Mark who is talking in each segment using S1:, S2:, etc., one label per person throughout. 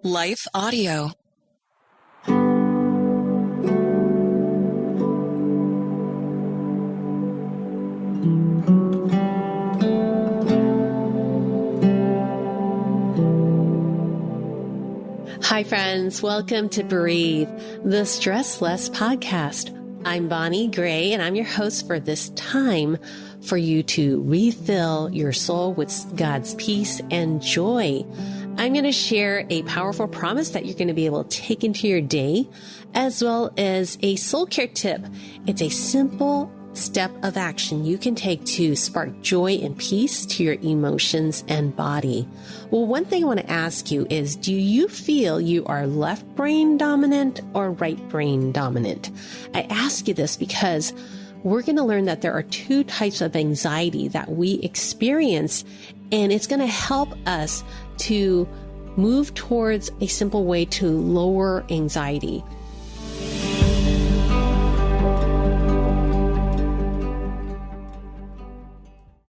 S1: Life Audio.
S2: Hi, friends. Welcome to Breathe, the Stress Less podcast. I'm Bonnie Gray, and I'm your host for this time for you to refill your soul with God's peace and joy. I'm going to share a powerful promise that you're going to be able to take into your day, as well as a soul care tip. It's a simple step of action you can take to spark joy and peace to your emotions and body. Well, one thing I want to ask you is, do you feel you are left brain dominant or right brain dominant? I ask you this because we're going to learn that there are two types of anxiety that we experience, and it's going to help us to move towards a simple way to lower anxiety.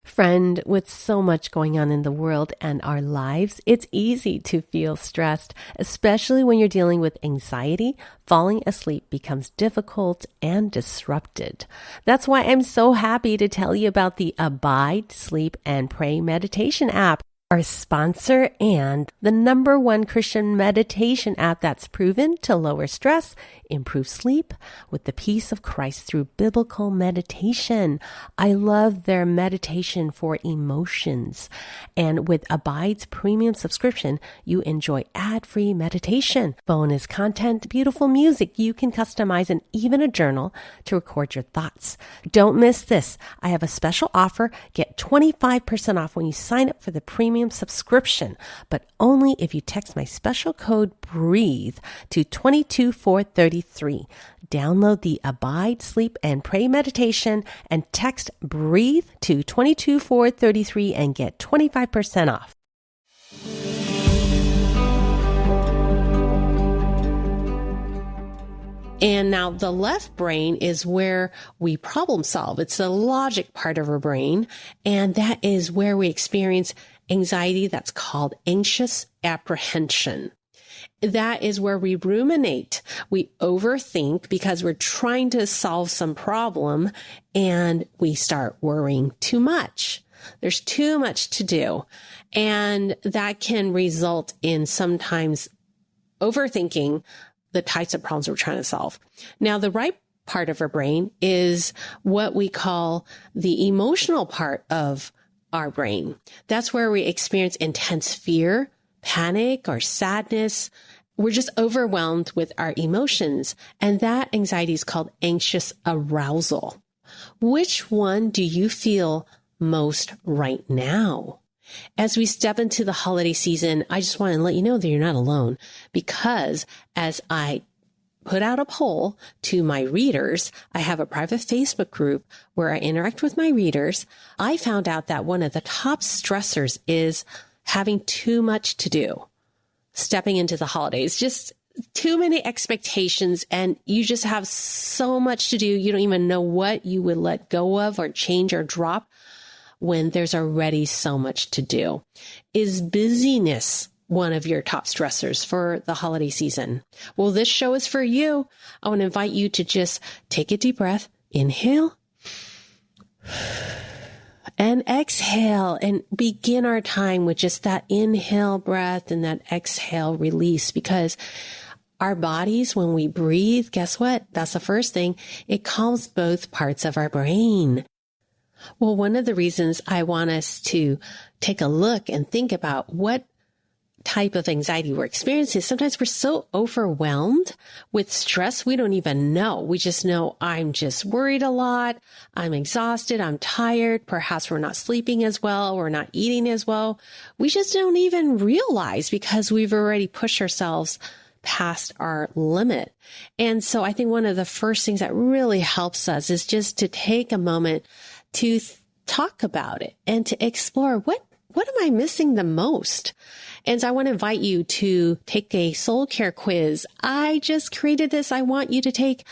S2: Friend, with so much going on in the world and our lives, it's easy to feel stressed, especially when you're dealing with anxiety. Falling asleep becomes difficult and disrupted. That's why I'm so happy to tell you about the Abide, Sleep, and Pray meditation app, our sponsor and the #1 Christian meditation app that's proven to lower stress, improve sleep with the peace of Christ through biblical meditation. I love their meditation for emotions. And with Abide's premium subscription, you enjoy ad-free meditation, bonus content, beautiful music you can customize, and even a journal to record your thoughts. Don't miss this. I have a special offer. Get 25% off when you sign up for the premium subscription, but only if you text my special code BREATHE to 22433. Download the Abide, Sleep, and Pray meditation and text BREATHE to 22433 and get 25% off. And now the left brain is where we problem solve. It's the logic part of our brain, and that is where we experience anxiety that's called anxious apprehension. That is where we ruminate. We overthink because we're trying to solve some problem, and we start worrying too much. There's too much to do, and that can result in sometimes overthinking the types of problems we're trying to solve. Now, the right part of our brain is what we call the emotional part of our brain. That's where we experience intense fear, panic, or sadness. We're just overwhelmed with our emotions. And that anxiety is called anxious arousal. Which one do you feel most right now? As we step into the holiday season, I just want to let you know that you're not alone, because as I put out a poll to my readers, I have a private Facebook group where I interact with my readers. I found out that one of the top stressors is having too much to do, stepping into the holidays, just too many expectations, and you just have so much to do. You don't even know what you would let go of or change or drop when there's already so much to do. Is busyness one of your top stressors for the holiday season? Well, this show is for you. I want to invite you to just take a deep breath, inhale, and exhale, and begin our time with just that inhale breath and that exhale release, because our bodies, when we breathe, guess what? That's the first thing. It calms both parts of our brain. Well, one of the reasons I want us to take a look and think about what type of anxiety we're experiencing is sometimes we're so overwhelmed with stress, we don't even know. We just know I'm just worried a lot. I'm exhausted. I'm tired. Perhaps we're not sleeping as well. We're not eating as well. We just don't even realize because we've already pushed ourselves past our limit. And so I think one of the first things that really helps us is just to take a moment to talk about it and to explore what am I missing the most? And so I want to invite you to take a soul care quiz. I just created this. I want you to take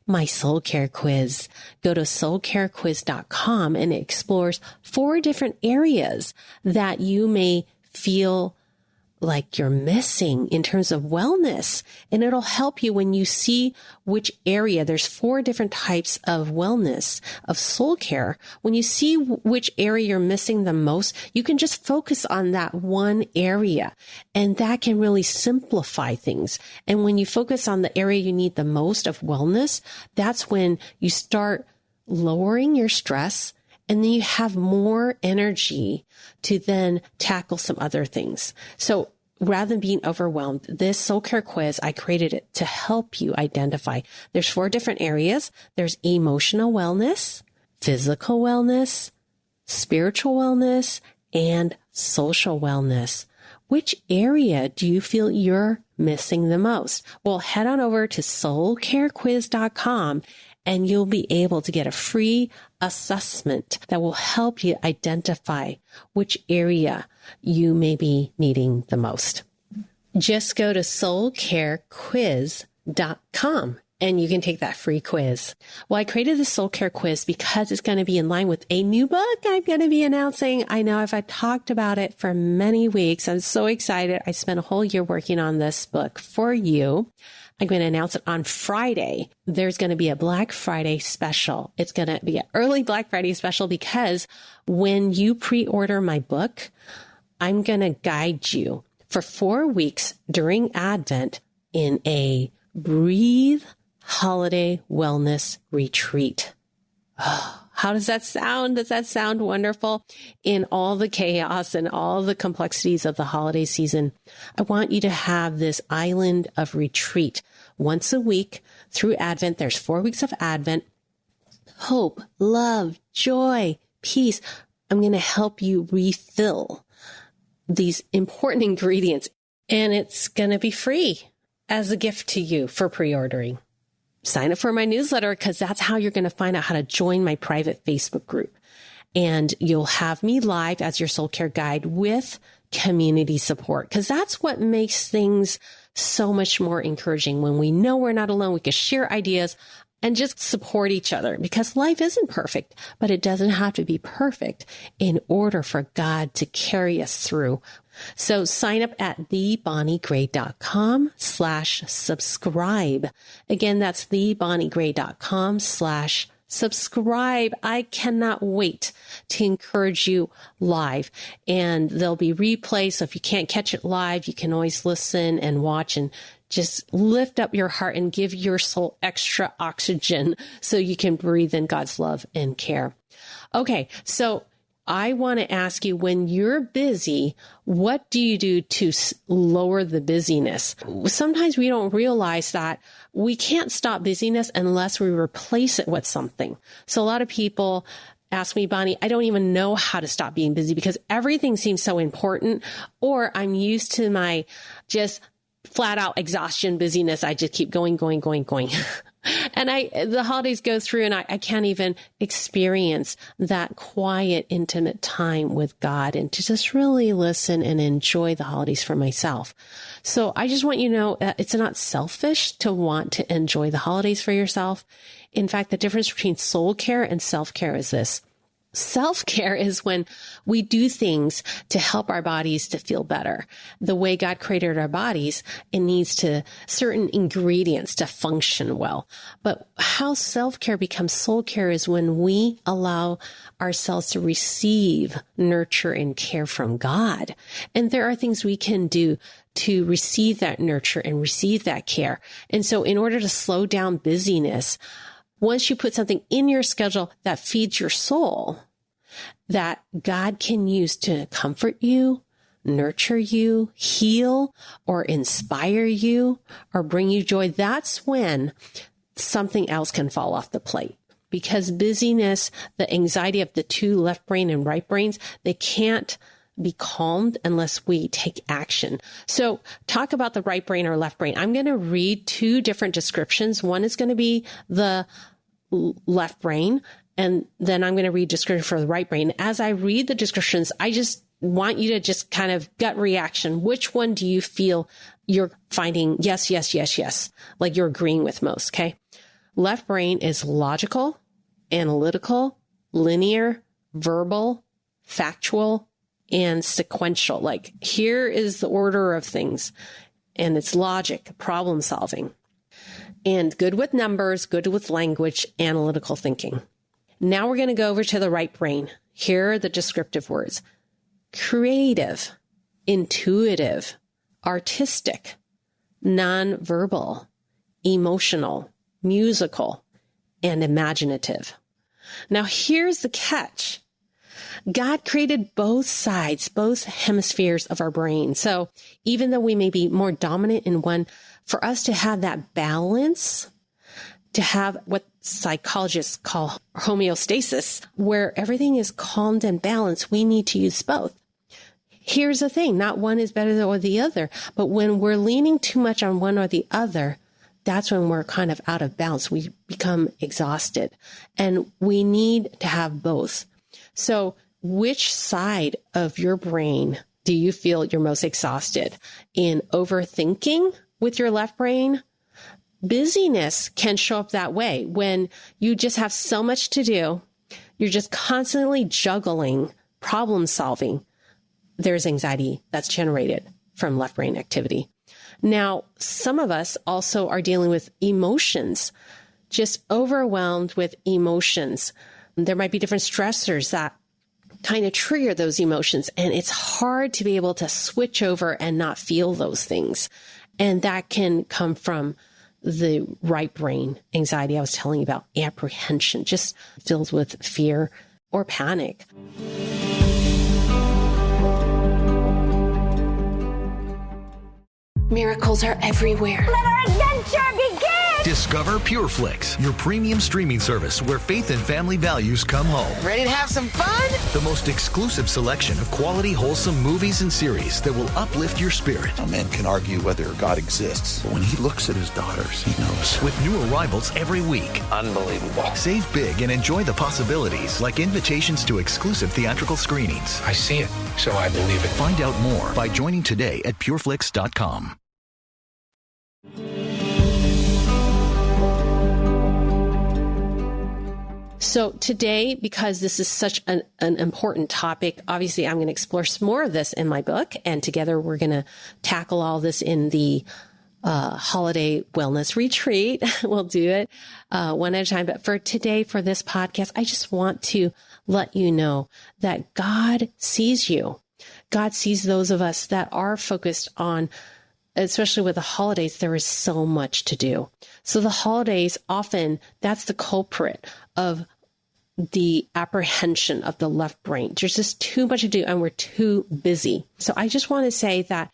S2: my soul care quiz. Go to soulcarequiz.com, and it explores 4 different areas that you may feel like you're missing in terms of wellness. And it'll help you when you see which area. There's 4 different types of wellness, of soul care. When you see which area you're missing the most, you can just focus on that one area. And that can really simplify things. And when you focus on the area you need the most of wellness, that's when you start lowering your stress. And then you have more energy to then tackle some other things. So rather than being overwhelmed, this soul care quiz, I created it to help you identify. There's 4 different areas. There's emotional wellness, physical wellness, spiritual wellness, and social wellness. Which area do you feel you're missing the most? Well, head on over to soulcarequiz.com and you'll be able to get a free assessment that will help you identify which area you may be needing the most. Just go to soulcarequiz.com and you can take that free quiz. Well, I created the soul care quiz because it's going to be in line with a new book I'm going to be announcing. I know I've talked about it for many weeks. I'm so excited. I spent a whole year working on this book for you. I'm going to announce it on Friday. There's going to be a Black Friday special. It's going to be an early Black Friday special because when you pre-order my book, I'm going to guide you for 4 weeks during Advent in a Breathe Holiday Wellness Retreat. Oh, how does that sound? Does that sound wonderful? In all the chaos and all the complexities of the holiday season, I want you to have this island of retreat once a week through Advent. There's 4 weeks of Advent. Hope, love, joy, peace. I'm going to help you refill these important ingredients, and it's going to be free as a gift to you for pre-ordering. Sign up for my newsletter because that's how you're going to find out how to join my private Facebook group. And you'll have me live as your soul care guide with community support, because that's what makes things so much more encouraging. When we know we're not alone, we can share ideas and just support each other, because life isn't perfect, but it doesn't have to be perfect in order for God to carry us through. So sign up at thebonniegray.com/subscribe. Again, that's thebonniegray.com/subscribe. I cannot wait to encourage you live, and there'll be replays. So if you can't catch it live, you can always listen and watch and just lift up your heart and give your soul extra oxygen so you can breathe in God's love and care. Okay, so I want to ask you, when you're busy, what do you do to lower the busyness? Sometimes we don't realize that we can't stop busyness unless we replace it with something. So a lot of people ask me, Bonnie, I don't even know how to stop being busy because everything seems so important, or I'm used to my just flat out exhaustion, busyness. I just keep going. And the holidays go through and I can't even experience that quiet, intimate time with God and to just really listen and enjoy the holidays for myself. So I just want you to know that it's not selfish to want to enjoy the holidays for yourself. In fact, the difference between soul care and self-care is this. Self-care is when we do things to help our bodies to feel better. The way God created our bodies, it needs certain ingredients to function well. But how self-care becomes soul care is when we allow ourselves to receive nurture and care from God. And there are things we can do to receive that nurture and receive that care. And so in order to slow down busyness, once you put something in your schedule that feeds your soul, that God can use to comfort you, nurture you, heal, or inspire you, or bring you joy, that's when something else can fall off the plate. Because busyness, the anxiety of the two, left brain and right brains, they can't be calmed unless we take action. So talk about the right brain or left brain. I'm going to read 2 different descriptions. One is going to be the left brain, and then I'm going to read description for the right brain. As I read the descriptions, I just want you to just kind of gut reaction. Which one do you feel you're finding yes, like you're agreeing with most? Okay. Left brain is logical, analytical, linear, verbal, factual, and sequential. Like, here is the order of things, and it's logic, problem solving, and good with numbers, good with language, analytical thinking. Now we're going to go over to the right brain. Here are the descriptive words: creative, intuitive, artistic, nonverbal, emotional, musical, and imaginative. Now here's the catch. God created both sides, both hemispheres of our brain. So even though we may be more dominant in one, for us to have that balance, to have what psychologists call homeostasis, where everything is calmed and balanced, we need to use both. Here's the thing, not one is better than the other, but when we're leaning too much on one or the other, that's when we're kind of out of balance. We become exhausted, and we need to have both. So which side of your brain do you feel you're most exhausted? In overthinking with your left brain? Busyness can show up that way when you just have so much to do. You're just constantly juggling, problem solving. There's anxiety that's generated from left brain activity. Now, some of us also are dealing with emotions, just overwhelmed with emotions. There might be different stressors that kind of trigger those emotions, and it's hard to be able to switch over and not feel those things. And that can come from the right brain anxiety I was telling you about, apprehension, just filled with fear or panic.
S1: Miracles are everywhere.
S3: Let our adventure begin!
S4: Discover PureFlix, your premium streaming service where faith and family values come home.
S1: Ready to have some fun?
S4: The most exclusive selection of quality, wholesome movies and series that will uplift your spirit.
S5: A man can argue whether God exists, but when he looks at his daughters, he knows.
S4: With new arrivals every week.
S5: Unbelievable.
S4: Save big and enjoy the possibilities, like invitations to exclusive theatrical screenings.
S6: I see it, so I believe it.
S4: Find out more by joining today at pureflix.com.
S2: So today, because this is such an important topic, obviously I'm going to explore some more of this in my book, and together we're going to tackle all this in the holiday wellness retreat. We'll do it one at a time. But for today, for this podcast, I just want to let you know that God sees you. God sees those of us that are focused on, especially with the holidays, there is so much to do. So the holidays, often that's the culprit of the apprehension of the left brain. There's just too much to do and we're too busy. So I just want to say that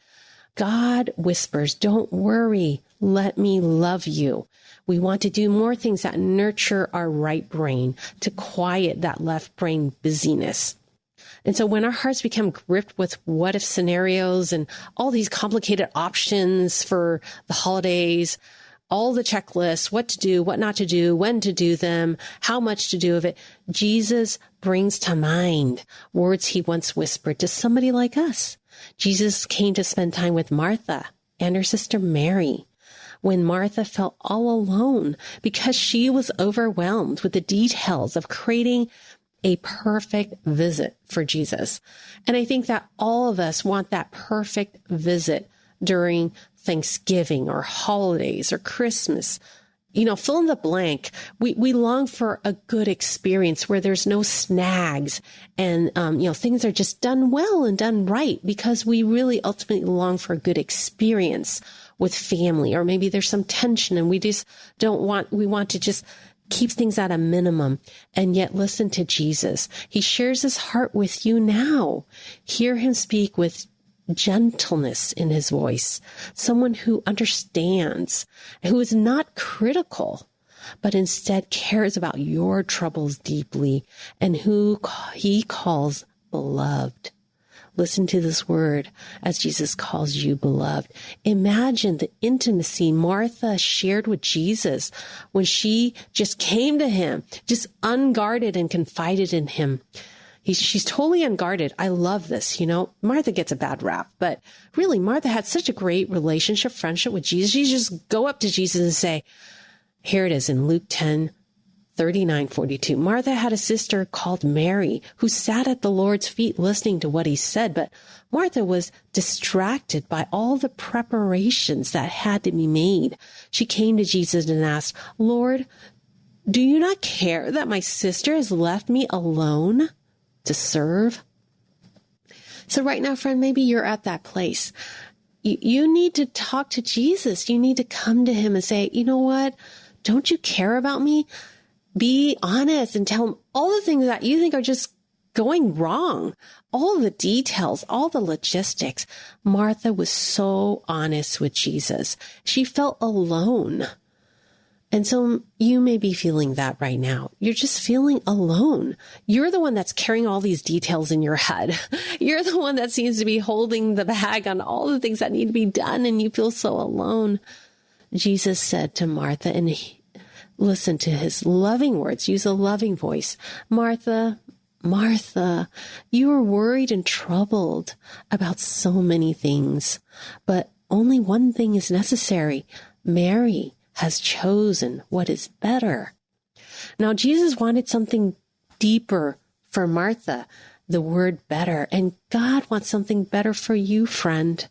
S2: God whispers, don't worry, let me love you. We want to do more things that nurture our right brain to quiet that left brain busyness. And so when our hearts become gripped with what if scenarios and all these complicated options for the holidays, all the checklists, what to do, what not to do, when to do them, how much to do of it, Jesus brings to mind words he once whispered to somebody like us. Jesus came to spend time with Martha and her sister Mary when Martha felt all alone because she was overwhelmed with the details of creating a perfect visit for Jesus. And I think that all of us want that perfect visit during Thanksgiving or holidays or Christmas. You know, fill in the blank. We long for a good experience where there's no snags and, things are just done well and done right, because we really ultimately long for a good experience with family, or maybe there's some tension and we want to just keep things at a minimum. And yet listen to Jesus. He shares his heart with you now. Hear him speak with gentleness in his voice, someone who understands, who is not critical, but instead cares about your troubles deeply, and who he calls beloved. Listen to this word as Jesus calls you beloved. Imagine the intimacy Martha shared with Jesus when she just came to him, just unguarded and confided in him. She's totally unguarded. I love this. You know, Martha gets a bad rap, but really Martha had such a great relationship, friendship with Jesus. You just go up to Jesus and say, here it is in Luke 10:33. 39:42. Martha had a sister called Mary who sat at the Lord's feet listening to what he said, but Martha was distracted by all the preparations that had to be made. She came to Jesus and asked, Lord, do you not care that my sister has left me alone to serve? So right now, friend, maybe you're at that place. You need to talk to Jesus. You need to come to him and say, you know what? Don't you care about me? Be honest and tell him all the things that you think are just going wrong, all the details, all the logistics. Martha was so honest with Jesus. She felt alone. And so you may be feeling that right now. You're just feeling alone. You're the one that's carrying all these details in your head. You're the one that seems to be holding the bag on all the things that need to be done, and you feel so alone. Jesus said to Martha, and listen to his loving words, use a loving voice. Martha, Martha, you are worried and troubled about so many things, but only one thing is necessary. Mary has chosen what is better. Now, Jesus wanted something deeper for Martha, the word better, and God wants something better for you, friend.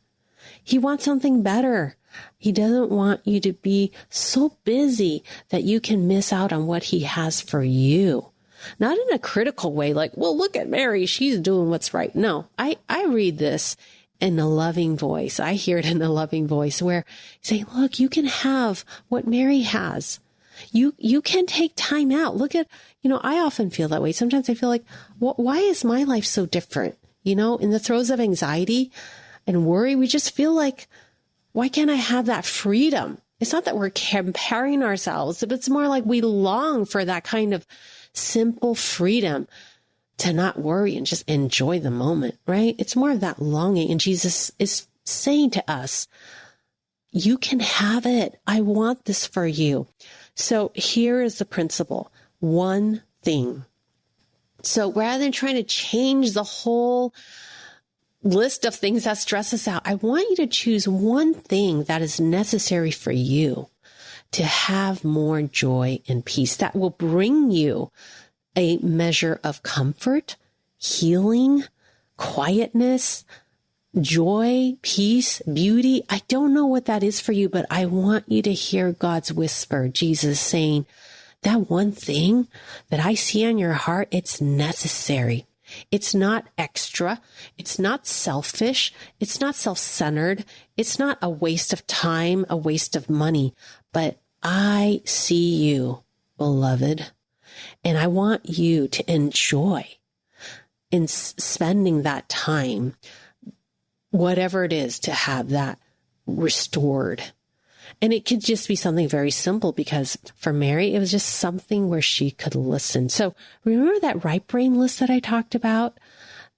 S2: He wants something better. He doesn't want you to be so busy that you can miss out on what he has for you. Not in a critical way, like, well, look at Mary, she's doing what's right. No, I read this in a loving voice. I hear it in a loving voice where say, look, you can have what Mary has. You can take time out. Look at, I often feel that way. Sometimes I feel like, why is my life so different? In the throes of anxiety and worry, we just feel like, why can't I have that freedom? It's not that we're comparing ourselves, but it's more like we long for that kind of simple freedom to not worry and just enjoy the moment, right? It's more of that longing. And Jesus is saying to us, you can have it. I want this for you. So here is the principle. One thing. So rather than trying to change the whole list of things that stress us out, I want you to choose one thing that is necessary for you to have more joy and peace that will bring you a measure of comfort, healing, quietness, joy, peace, beauty. I don't know what that is for you, but I want you to hear God's whisper, Jesus saying, that one thing that I see on your heart, it's necessary. It's not extra. It's not selfish. It's not self-centered. It's not a waste of time, a waste of money, but I see you, beloved. And I want you to enjoy in spending that time, whatever it is, to have that restored. And it could just be something very simple because for Mary, it was just something where she could listen. So remember that right brain list that I talked about?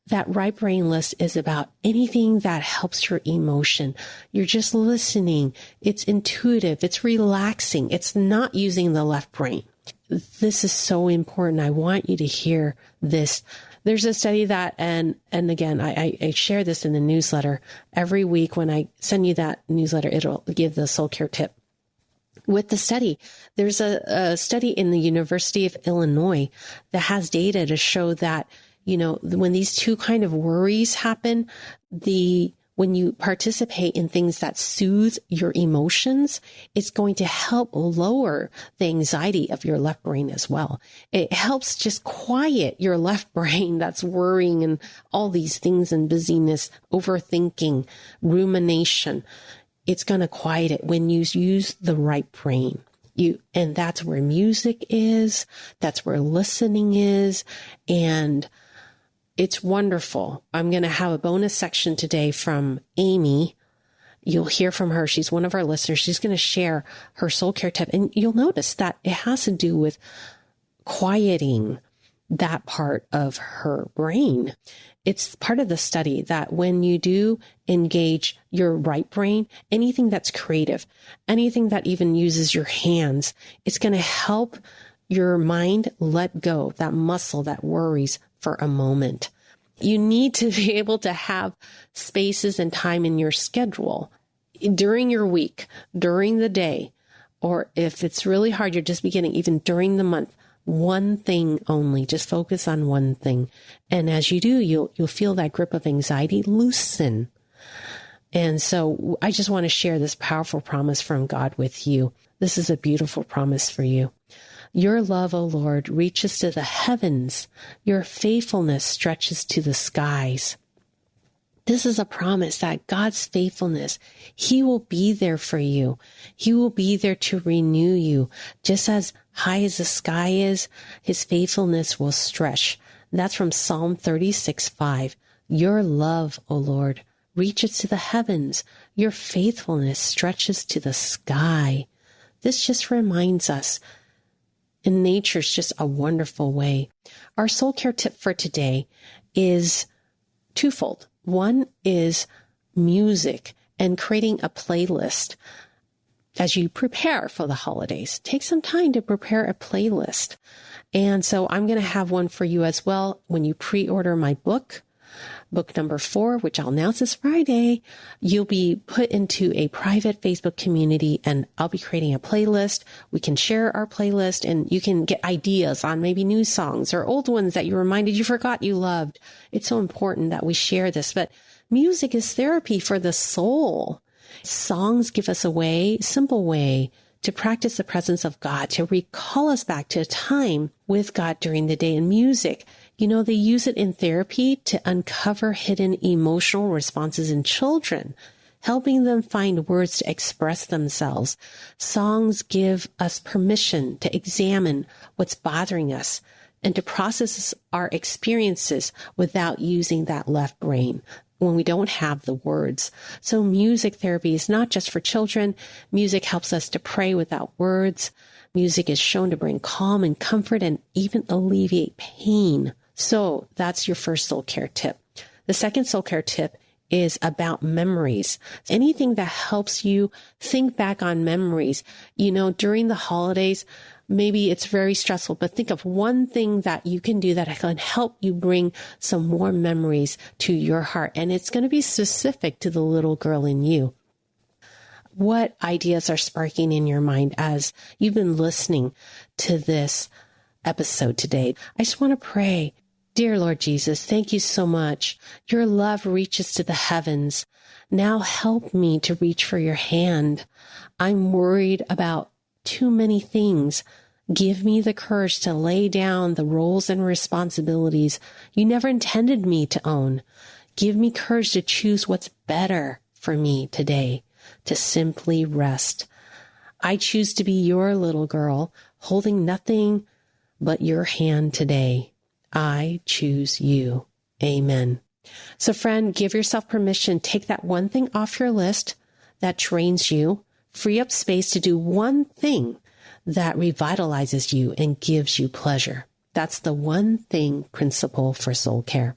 S2: That right brain list is about anything that helps your emotion. You're just listening. It's intuitive. It's relaxing. It's not using the left brain. This is so important. I want you to hear this. There's a study that, and again, I share this in the newsletter every week. When I send you that newsletter, it'll give the soul care tip. With the study, there's a study in the University of Illinois that has data to show that, when these two kind of worries happen, when you participate in things that soothe your emotions, it's going to help lower the anxiety of your left brain as well. It helps just quiet your left brain that's worrying and all these things and busyness, overthinking, rumination. It's going to quiet it when you use the right brain. And that's where music is. That's where listening is. And it's wonderful. I'm going to have a bonus section today from Amy. You'll hear from her. She's one of our listeners. She's going to share her soul care tip. And you'll notice that it has to do with quieting that part of her brain. It's part of the study that when you do engage your right brain, anything that's creative, anything that even uses your hands, it's going to help your mind let go, that muscle that worries for a moment. You need to be able to have spaces and time in your schedule during your week, during the day, or if it's really hard, you're just beginning, even during the month, one thing only. Just focus on one thing. And as you do, you'll feel that grip of anxiety loosen. And so I just want to share this powerful promise from God with you. This is a beautiful promise for you. Your love, O Lord, reaches to the heavens. Your faithfulness stretches to the skies. This is a promise that God's faithfulness, He will be there for you. He will be there to renew you. Just as high as the sky is, His faithfulness will stretch. That's from Psalm 36:5. Your love, O Lord, reaches to the heavens. Your faithfulness stretches to the sky. This just reminds us, and nature's just a wonderful way. Our soul care tip for today is twofold. One is music and creating a playlist. As you prepare for the holidays, take some time to prepare a playlist. And so I'm going to have one for you as well when you pre-order my book number 4, which I'll announce this Friday. You'll be put into a private Facebook community, and I'll be creating a playlist. We can share our playlist, and you can get ideas on maybe new songs or old ones that you forgot you loved. It's so important that we share this, but music is therapy for the soul. Songs give us a simple way to practice the presence of God, to recall us back to a time with God during the day. And music, they use it in therapy to uncover hidden emotional responses in children, helping them find words to express themselves. Songs give us permission to examine what's bothering us and to process our experiences without using that left brain when we don't have the words. So music therapy is not just for children. Music helps us to pray without words. Music is shown to bring calm and comfort and even alleviate pain. So that's your first soul care tip. The second soul care tip is about memories. Anything that helps you think back on memories. During the holidays, maybe it's very stressful, but think of one thing that you can do that can help you bring some warm memories to your heart. And it's going to be specific to the little girl in you. What ideas are sparking in your mind as you've been listening to this episode today? I just want to pray. Dear Lord Jesus, thank you so much. Your love reaches to the heavens. Now help me to reach for your hand. I'm worried about too many things. Give me the courage to lay down the roles and responsibilities you never intended me to own. Give me courage to choose what's better for me today, to simply rest. I choose to be your little girl, holding nothing but your hand today. I choose you. Amen. So friend, give yourself permission. Take that one thing off your list that drains you. Free up space to do one thing that revitalizes you and gives you pleasure. That's the one thing principle for soul care.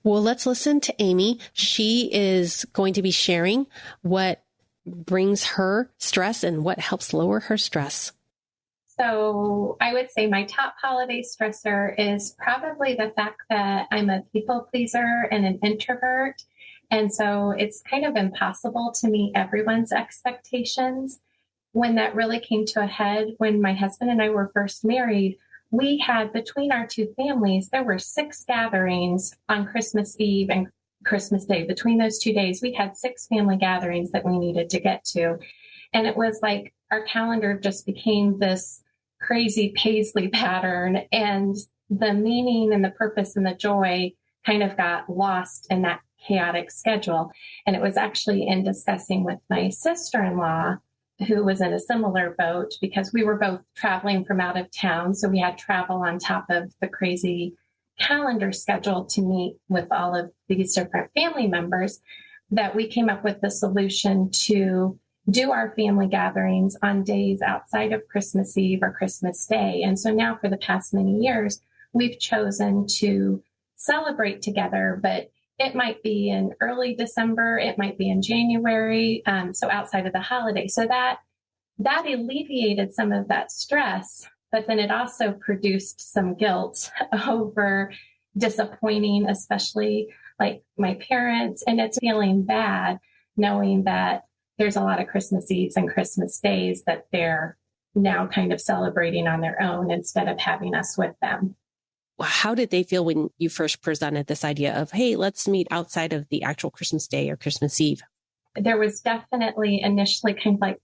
S2: Well, let's listen to Amy. She is going to be sharing what brings her stress and what helps lower her stress.
S3: So I would say my top holiday stressor is probably the fact that I'm a people pleaser and an introvert. And so it's kind of impossible to meet everyone's expectations. When that really came to a head, when my husband and I were first married, we had, between our two families, there were 6 gatherings on Christmas Eve and Christmas Day. Between those 2 days, we had 6 family gatherings that we needed to get to. And it was like our calendar just became this crazy paisley pattern, and the meaning and the purpose and the joy kind of got lost in that chaotic schedule. And it was actually in discussing with my sister-in-law, who was in a similar boat, because we were both traveling from out of town. So we had travel on top of the crazy calendar schedule to meet with all of these different family members, that we came up with the solution to do our family gatherings on days outside of Christmas Eve or Christmas Day. And so now for the past many years, we've chosen to celebrate together, but it might be in early December, it might be in January, so outside of the holiday. So that alleviated some of that stress, but then it also produced some guilt over disappointing, especially like my parents. And it's feeling bad knowing that there's a lot of Christmas Eves and Christmas days that they're now kind of celebrating on their own instead of having us with them.
S2: How did they feel when you first presented this idea of, hey, let's meet outside of the actual Christmas Day or Christmas Eve?
S3: There was definitely initially kind of like,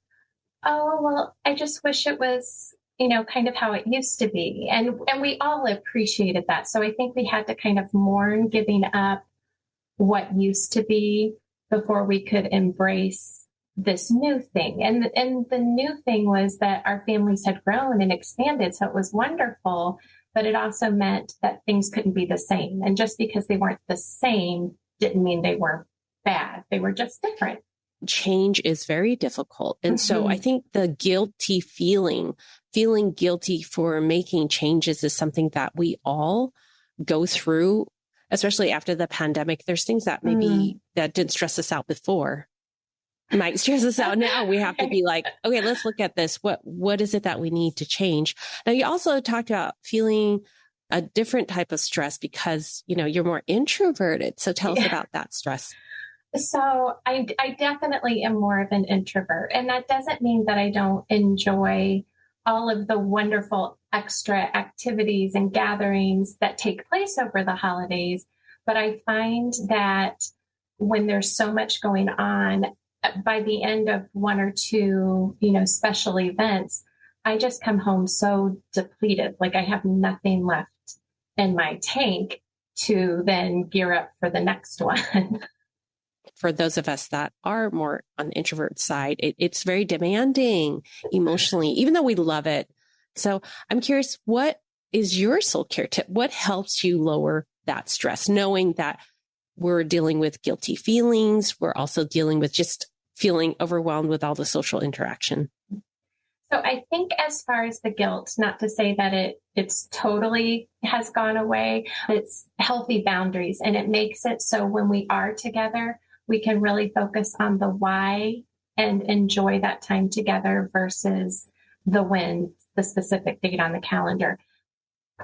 S3: oh, well, I just wish it was, kind of how it used to be. And we all appreciated that. So I think we had to kind of mourn giving up what used to be before we could embrace this new thing. And the new thing was that our families had grown and expanded. So it was wonderful, but it also meant that things couldn't be the same. And just because they weren't the same didn't mean they were bad. They were just different.
S2: Change is very difficult. And so I think the guilty feeling guilty for making changes is something that we all go through, especially after the pandemic. There's things that maybe that didn't stress us out before might stress us out now. We have to be like, okay, let's look at this. What is it that we need to change? Now, you also talked about feeling a different type of stress because, you're more introverted. So tell us about that stress.
S3: So I definitely am more of an introvert, and that doesn't mean that I don't enjoy all of the wonderful extra activities and gatherings that take place over the holidays. But I find that when there's so much going on, by the end of one or two, special events, I just come home so depleted, like I have nothing left in my tank to then gear up for the next one.
S2: For those of us that are more on the introvert side, it's very demanding emotionally, even though we love it. So I'm curious, what is your soul care tip? What helps you lower that stress, knowing that we're dealing with guilty feelings? We're also dealing with just feeling overwhelmed with all the social interaction.
S3: So I think as far as the guilt, not to say that it's totally has gone away, it's healthy boundaries. And it makes it so when we are together, we can really focus on the why and enjoy that time together versus the when, the specific date on the calendar.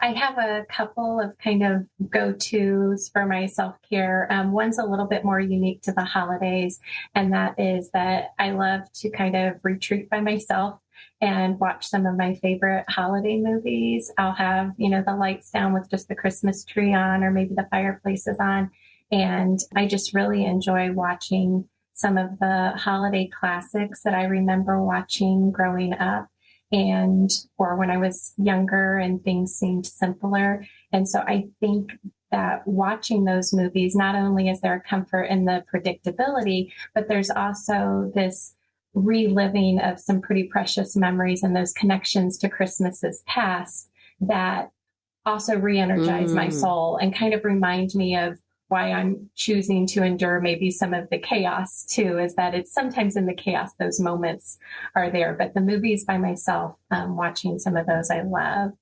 S3: I have a couple of kind of go-tos for my self-care. One's a little bit more unique to the holidays, and that is that I love to kind of retreat by myself and watch some of my favorite holiday movies. I'll have, the lights down with just the Christmas tree on, or maybe the fireplace is on. And I just really enjoy watching some of the holiday classics that I remember watching growing up or when I was younger and things seemed simpler. And so I think that watching those movies, not only is there a comfort in the predictability, but there's also this reliving of some pretty precious memories and those connections to Christmases past that also re-energize my soul and kind of remind me of why I'm choosing to endure maybe some of the chaos too, is that it's sometimes in the chaos, those moments are there. But the movies by myself, watching some of those I love.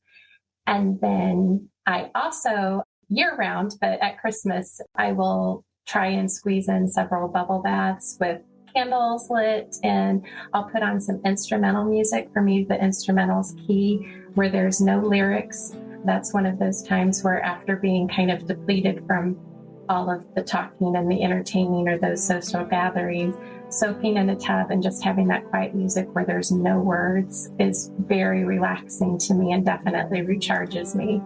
S3: And then I also year round, but at Christmas, I will try and squeeze in several bubble baths with candles lit, and I'll put on some instrumental music. For me, the instrumental's key, where there's no lyrics. That's one of those times where after being kind of depleted from all of the talking and the entertaining or those social gatherings, soaking in a tub and just having that quiet music where there's no words is very relaxing to me and definitely recharges me.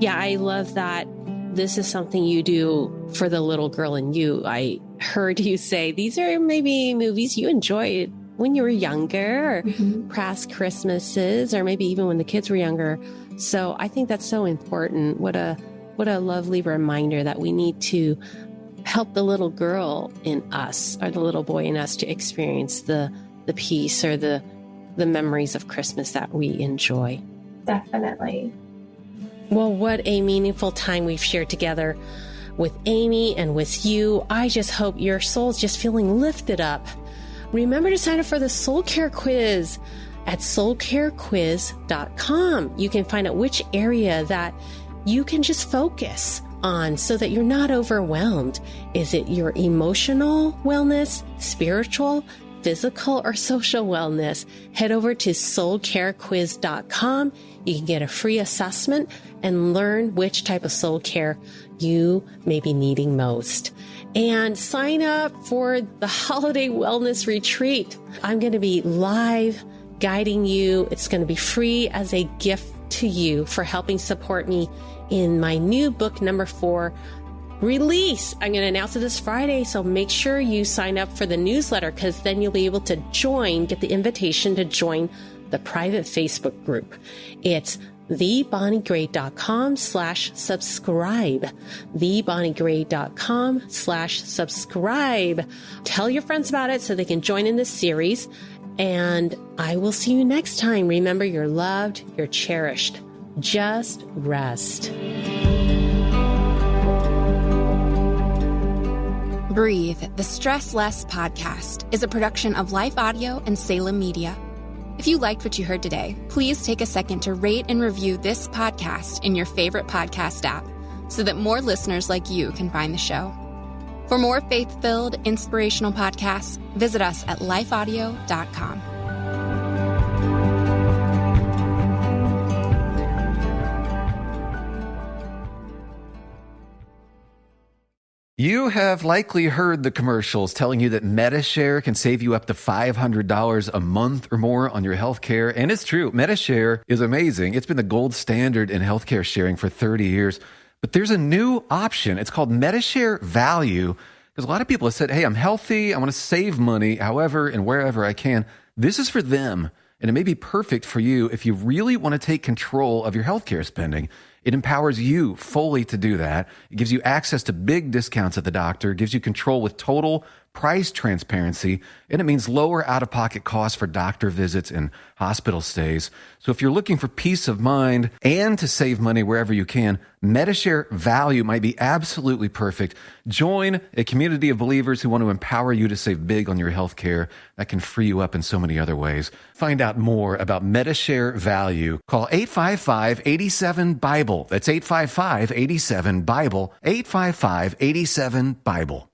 S2: Yeah, I love that. This is something you do for the little girl in you. I heard you say these are maybe movies you enjoyed when you were younger, or past Christmases, or maybe even when the kids were younger. So I think that's so important. What a lovely reminder that we need to help the little girl in us or the little boy in us to experience the peace or the memories of Christmas that we enjoy.
S3: Definitely.
S2: Well, what a meaningful time we've shared together with Amy and with you. I just hope your soul's just feeling lifted up. Remember to sign up for the Soul Care Quiz at soulcarequiz.com. You can find out which area that you can just focus on so that you're not overwhelmed. Is it your emotional wellness, spiritual, physical, or social wellness? Head over to soulcarequiz.com. You can get a free assessment and learn which type of soul care you may be needing most. And sign up for the Holiday Wellness Retreat. I'm going to be live guiding you. It's going to be free as a gift to you for helping support me in my new book, number 4, release. I'm going to announce it this Friday, so make sure you sign up for the newsletter, because then you'll be able to get the invitation to join the private Facebook group. It's thebonniegray.com/subscribe. thebonniegray.com/subscribe. Tell your friends about it so they can join in this series. And I will see you next time. Remember, you're loved, you're cherished. Just rest.
S7: Breathe, the Stress Less podcast, is a production of Life Audio and Salem Media. If you liked what you heard today, please take a second to rate and review this podcast in your favorite podcast app so that more listeners like you can find the show. For more faith-filled, inspirational podcasts, visit us at lifeaudio.com.
S8: You have likely heard the commercials telling you that MediShare can save you up to $500 a month or more on your healthcare. And it's true. MediShare is amazing. It's been the gold standard in healthcare sharing for 30 years. But there's a new option. It's called MediShare Value. Because a lot of people have said, hey, I'm healthy. I want to save money however and wherever I can. This is for them. And it may be perfect for you if you really want to take control of your healthcare spending. It empowers you fully to do that. It gives you access to big discounts at the doctor, gives you control with total price transparency, and it means lower out-of-pocket costs for doctor visits and hospital stays. So if you're looking for peace of mind and to save money wherever you can, MediShare Value might be absolutely perfect. Join a community of believers who want to empower you to save big on your health care. That can free you up in so many other ways. Find out more about MediShare Value. Call 855-87-BIBLE. That's 855-87-BIBLE. 855-87-BIBLE.